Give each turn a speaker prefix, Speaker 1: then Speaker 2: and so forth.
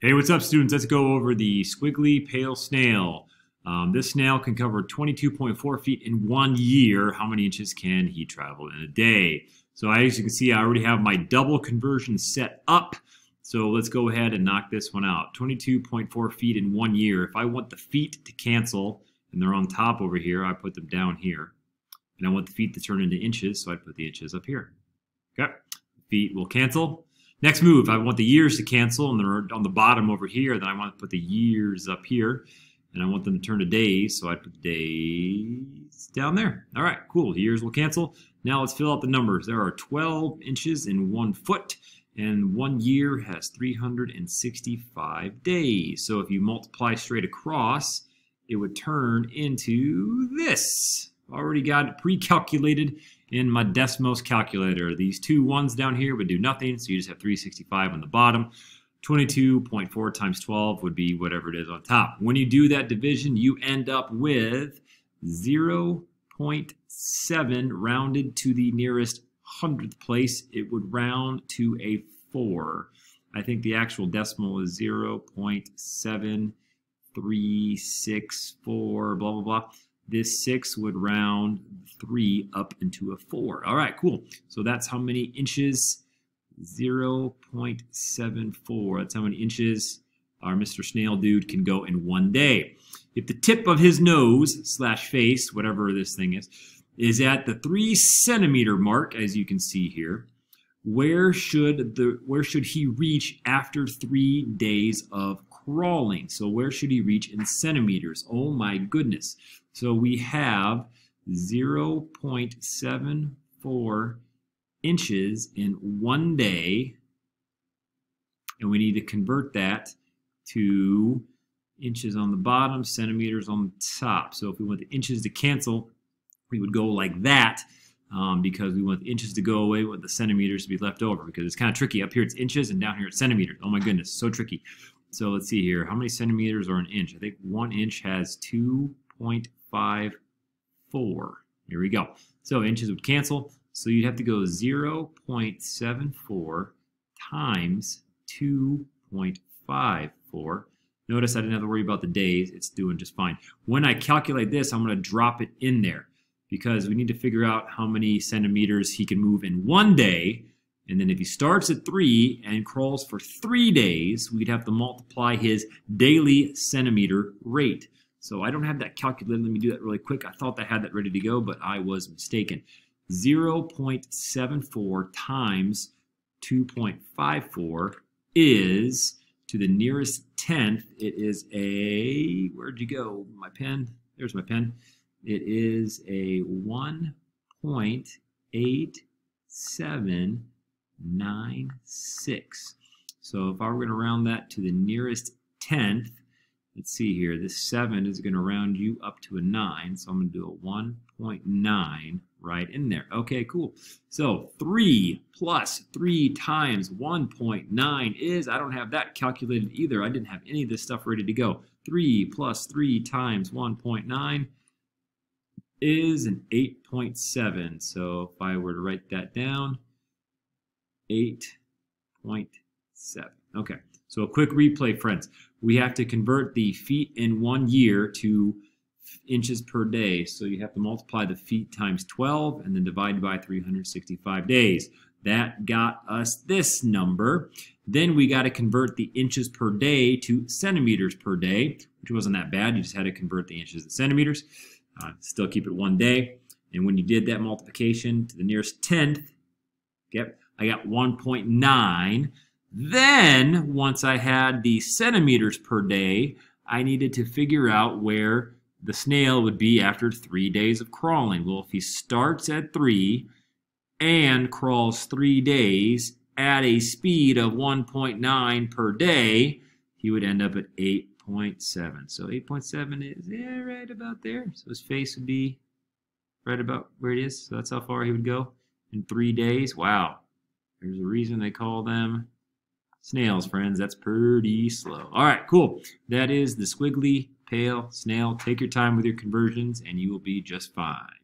Speaker 1: Hey, what's up, students? Let's go over the Squiggly Pail Snail. This snail can cover 22.4 feet in 1 year. How many inches can he travel in a day? So as you can see, I already have my double conversion set up. So let's go ahead and knock this one out. 22.4 feet in 1 year. If I want the feet to cancel, and they're on top over here, I put them down here. And I want the feet to turn into inches, so I put the inches up here. Okay, feet will cancel. Next move, I want the years to cancel, and they're on the bottom over here. Then I want to put the years up here, and I want them to turn to days, so I put days down there. All right, cool. The years will cancel. Now let's fill out the numbers. There are 12 inches in 1 foot, and 1 year has 365 days. So if you multiply straight across, it would turn into this. Already got it pre-calculated in my Desmos calculator. These two ones down here would do nothing, so you just have 365 on the bottom. 22.4 times 12 would be whatever it is on top. When you do that division, you end up with 0.7 rounded to the nearest hundredth place. It would round to a 4. I think the actual decimal is 0.7364, blah, blah, blah. This 6 would round 3 up into a 4. All right, cool. So that's how many inches? 0.74. That's how many inches our Mr. Snail dude can go in 1 day. If the tip of his nose / face, whatever this thing is at the 3 centimeter mark, as you can see here, where should he reach after 3 days of crawling? So where should he reach in centimeters? Oh my goodness. So we have 0.74 inches in 1 day, and we need to convert that to inches on the bottom, centimeters on the top. So if we want the inches to cancel, we would go like that, because we want the inches to go away with the centimeters to be left over, because it's kind of tricky. Up here it's inches and down here it's centimeters. Oh my goodness, so tricky. So let's see here. How many centimeters are an inch? I think 1 inch has 2.54. Here we go. So inches would cancel. So you'd have to go 0.74 times 2.54. Notice I didn't have to worry about the days. It's doing just fine. When I calculate this, I'm going to drop it in there, because we need to figure out how many centimeters he can move in 1 day. And then if he starts at 3 and crawls for 3 days, we'd have to multiply his daily centimeter rate. So I don't have that calculated. Let me do that really quick. I thought I had that ready to go, but I was mistaken. 0.74 times 2.54 is, to the nearest tenth, it is a, where'd you go? My pen. There's my pen. It is a 1.8796. So if I were going to round that to the nearest tenth, let's see here, this 7 is going to round you up to a 9, so I'm going to do a 1.9 right in there. Okay, cool. So 3 plus 3 times 1.9 is, I don't have that calculated either. I didn't have any of this stuff ready to go. 3 plus 3 times 1.9 is an 8.7. So if I were to write that down, 8.7. Okay, so a quick replay, friends. We have to convert the feet in 1 year to inches per day. So you have to multiply the feet times 12 and then divide by 365 days. That got us this number. Then we got to convert the inches per day to centimeters per day, which wasn't that bad. You just had to convert the inches to centimeters. Still keep it 1 day. And when you did that multiplication to the nearest tenth, yep, I got 1.9. Then, once I had the centimeters per day, I needed to figure out where the snail would be after 3 days of crawling. Well, if he starts at 3 and crawls 3 days at a speed of 1.9 per day, he would end up at 8.7. So 8.7 is right about there. So his face would be right about where it is. So that's how far he would go in 3 days. Wow. There's a reason they call them snails, friends. That's pretty slow. All right, cool. That is the Squiggly Pail Snail. Take your time with your conversions, and you will be just fine.